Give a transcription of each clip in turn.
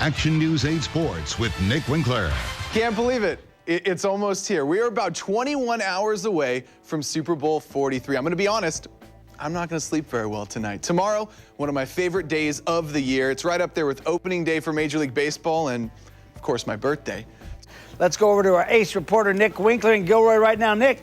Action News 8 Sports with Nick Winkler. Can't believe it. It's almost here. We are about 21 hours away from Super Bowl 43. I'm going to be honest, I'm not going to sleep very well tonight. Tomorrow, one of my favorite days of the year. It's right up there with opening day for Major League Baseball and, of course, my birthday. Let's go over to our ace reporter, Nick Winkler in Gilroy right now. Nick.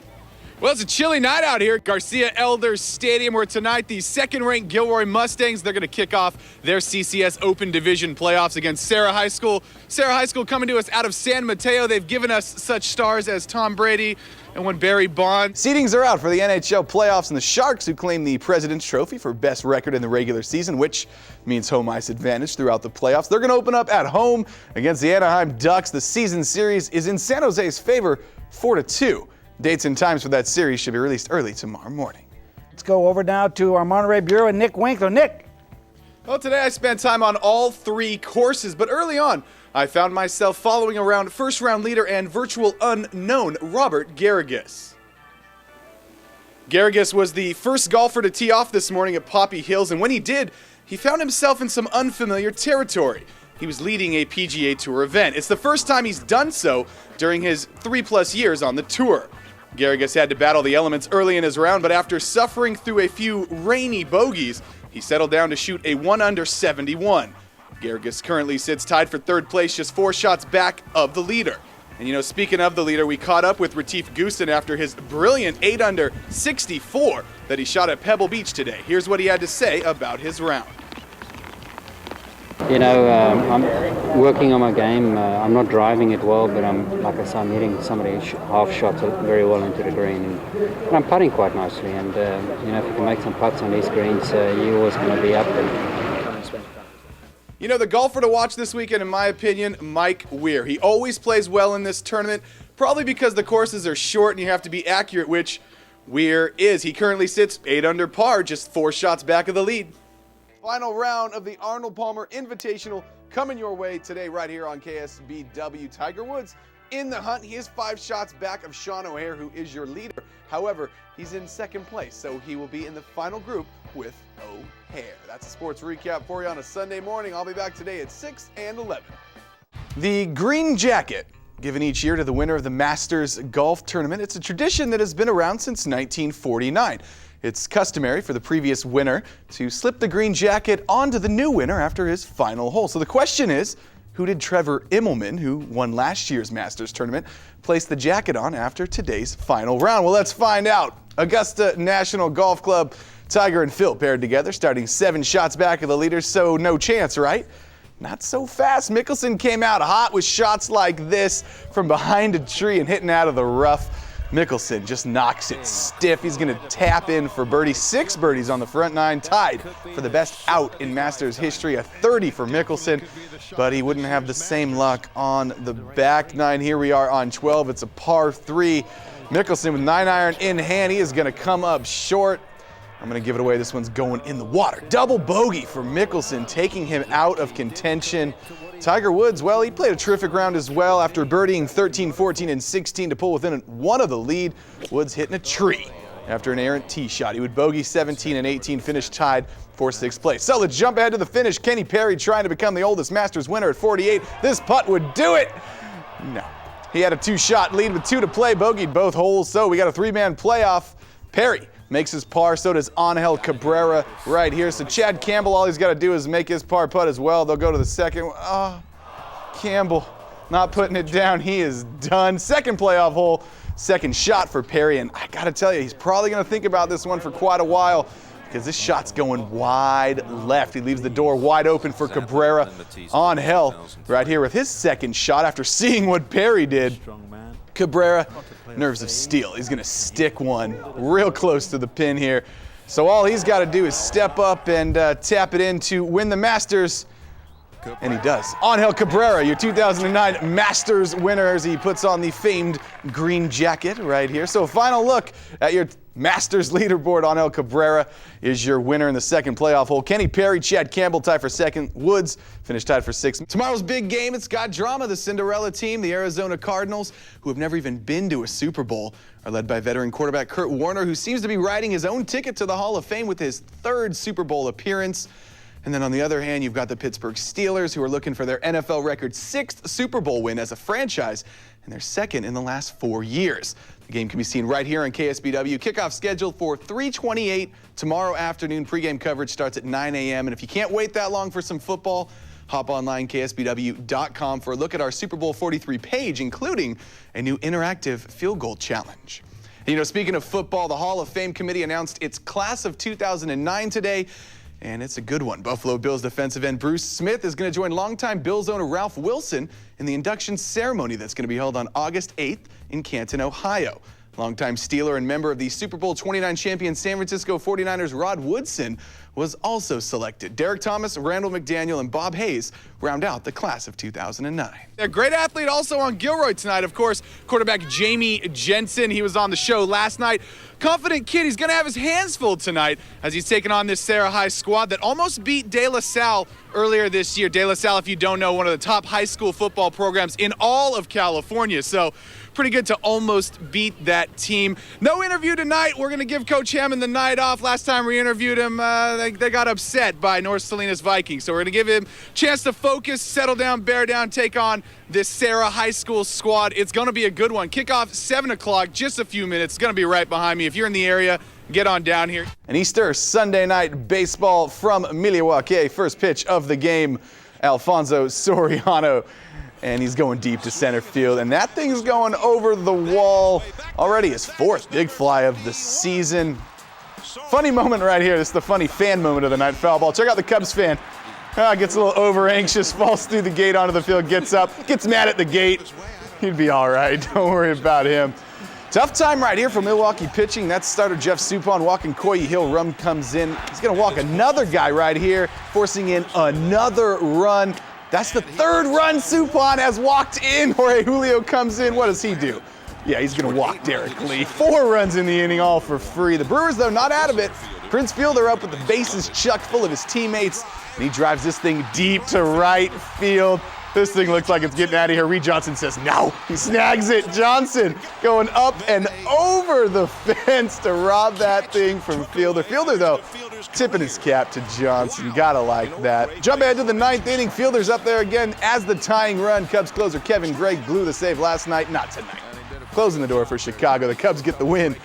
Well, it's a chilly night out here at Garcia Elders Stadium, where tonight the second-ranked Gilroy Mustangs, they're going to kick off their CCS Open Division playoffs against Serra High School. Serra High School coming to us out of San Mateo. They've given us such stars as Tom Brady and one Barry Bonds. Seedings are out for the NHL playoffs, and the Sharks, who claim the President's Trophy for best record in the regular season, which means home ice advantage throughout the playoffs. They're going to open up at home against the Anaheim Ducks. The season series is in San Jose's favor, 4-2. Dates and times for that series should be released early tomorrow morning. Let's go over now to our Monterey Bureau and Nick Winkler. Nick. Well, today I spent time on all three courses, but early on, I found myself following around first-round leader and virtual unknown Robert Garrigus. Garrigus was the first golfer to tee off this morning at Poppy Hills, and when he did, he found himself in some unfamiliar territory. He was leading a PGA Tour event. It's the first time he's done so during his 3+ years on the tour. Garrigus had to battle the elements early in his round, but after suffering through a few rainy bogeys, he settled down to shoot a 1-under 71. Garrigus currently sits tied for third place, just 4 shots back of the leader. And you know, speaking of the leader, we caught up with Retief Goosen after his brilliant 8-under 64 that he shot at Pebble Beach today. Here's what he had to say about his round. You know, I'm working on my game. I'm not driving it well, but like I said, I'm hitting some of the half shots very well into the green, and I'm putting quite nicely. And you know, if you can make some putts on these greens, you're always going to be up there. You know, the golfer to watch this weekend, in my opinion, Mike Weir. He always plays well in this tournament, probably because the courses are short and you have to be accurate, which Weir is. He currently sits 8 under par, just 4 shots back of the lead. Final round of the Arnold Palmer Invitational coming your way today right here on KSBW. Tiger Woods in the hunt. He is 5 shots back of Sean O'Haire, who is your leader. However, he's in second place, so he will be in the final group with O'Haire. That's a sports recap for you on a Sunday morning. I'll be back today at 6 and 11. The green jacket, given each year to the winner of the Masters Golf Tournament. It's a tradition that has been around since 1949. It's customary for the previous winner to slip the green jacket onto the new winner after his final hole. So the question is, who did Trevor Immelman, who won last year's Masters tournament, place the jacket on after today's final round? Well, let's find out. Augusta National Golf Club, Tiger and Phil paired together, starting 7 shots back of the leaders, so no chance, right? Not so fast. Mickelson came out hot with shots like this from behind a tree and hitting out of the rough. Mickelson just knocks it stiff. He's going to tap in for birdie. 6 birdies on the front 9, tied for the best out in Masters history. A 30 for Mickelson, but he wouldn't have the same luck on the back 9. Here we are on 12. It's a par 3. Mickelson with 9-iron in hand. He is going to come up short. I'm going to give it away. This one's going in the water. Double bogey for Mickelson, taking him out of contention. Tiger Woods, well, he played a terrific round as well after birdieing 13, 14, and 16 to pull within 1 of the lead. Woods hitting a tree after an errant tee shot. He would bogey 17 and 18, finish tied for 6th place. So let's jump ahead to the finish. Kenny Perry trying to become the oldest Masters winner at 48. This putt would do it. No. He had a 2-shot lead with 2 to play, bogeyed both holes, so we got a 3-man playoff. Perry makes his par, so does Angel Cabrera right here. So Chad Campbell, all he's got to do is make his par putt as well. They'll go to the second. Oh, Campbell not putting it down. He is done. Second playoff hole, second shot for Perry. And I got to tell you, he's probably going to think about this one for quite a while because this shot's going wide left. He leaves the door wide open for Cabrera. Angel right here with his second shot after seeing what Perry did. Cabrera, nerves of steel. He's going to stick one real close to the pin here. So all he's got to do is step up and tap it in to win the Masters. And he does. Angel Cabrera, your 2009 Masters winner, as he puts on the famed green jacket right here. So a final look at your Masters leaderboard. Angel Cabrera is your winner in the second playoff hole. Kenny Perry, Chad Campbell tied for second. Woods finished tied for 6th. Tomorrow's big game, it's got drama. The Cinderella team, the Arizona Cardinals, who have never even been to a Super Bowl, are led by veteran quarterback Kurt Warner, who seems to be riding his own ticket to the Hall of Fame with his 3rd Super Bowl appearance. And then on the other hand, you've got the Pittsburgh Steelers, who are looking for their NFL record 6th Super Bowl win as a franchise, and their 2nd in the last 4 years. The game can be seen right here on KSBW. Kickoff scheduled for 3:28 tomorrow afternoon. Pregame coverage starts at 9 a.m. And if you can't wait that long for some football, hop online, ksbw.com, for a look at our Super Bowl 43 page, including a new interactive field goal challenge. And, speaking of football, the Hall of Fame committee announced its class of 2009 today. And it's a good one. Buffalo Bills defensive end Bruce Smith is going to join longtime Bills owner Ralph Wilson in the induction ceremony that's going to be held on August 8th in Canton, Ohio. Longtime Steeler and member of the Super Bowl 29 champion San Francisco 49ers Rod Woodson was also selected. Derek Thomas, Randall McDaniel, and Bob Hayes round out the class of 2009. A great athlete also on Gilroy tonight, of course, quarterback Jamie Jensen. He was on the show last night. Confident kid. He's going to have his hands full tonight as he's taking on this Sarah High squad that almost beat De La Salle earlier this year. De La Salle, if you don't know, one of the top high school football programs in all of California. So pretty good to almost beat that team. No interview tonight. We're going to give Coach Hammond the night off. Last time we interviewed him, they got upset by North Salinas Vikings. So we're going to give him a chance to focus, settle down, bear down, take on this Sarah High School squad. It's going to be a good one. Kickoff 7 o'clock, just a few minutes. It's going to be right behind me. If you're in the area, get on down here. An Easter Sunday night baseball from Milwaukee. First pitch of the game, Alfonso Soriano. And he's going deep to center field. And that thing's going over the wall. Already his 4th big fly of the season. Funny moment right here. This is the funny fan moment of the night. Foul ball. Check out the Cubs fan. Gets a little over anxious, falls through the gate onto the field, gets up, gets mad at the gate. He'd be all right. Don't worry about him. Tough time right here for Milwaukee pitching. That's starter Jeff Suppan walking Coy Hill. Rum comes in. He's going to walk another guy right here, forcing in another run. That's the 3rd run Suppan has walked in. Jorge Julio comes in. What does he do? Yeah, he's going to walk Derek Lee. 4 runs in the inning, all for free. The Brewers, though, not out of it. Prince Fielder up with the bases chucked full of his teammates, and he drives this thing deep to right field. This thing looks like it's getting out of here. Reed Johnson says no. He snags it. Johnson going up and over the fence to rob that thing from Fielder. Fielder, though, tipping his cap to Johnson. Gotta like that. Jump ahead to the 9th inning. Fielder's up there again as the tying run. Cubs closer Kevin Gregg blew the save last night. Not tonight. Closing the door for Chicago. The Cubs get the win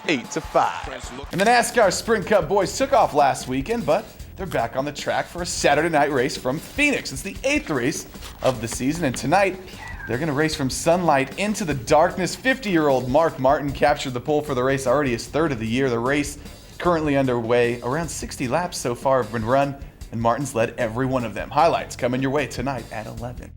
8-5. And the NASCAR Sprint Cup boys took off last weekend, but they're back on the track for a Saturday night race from Phoenix. It's the 8th race of the season, and tonight they're going to race from sunlight into the darkness. 50-year-old Mark Martin captured the pole for the race, already his 3rd of the year. The race currently underway. Around 60 laps so far have been run, and Martin's led every one of them. Highlights coming your way tonight at 11.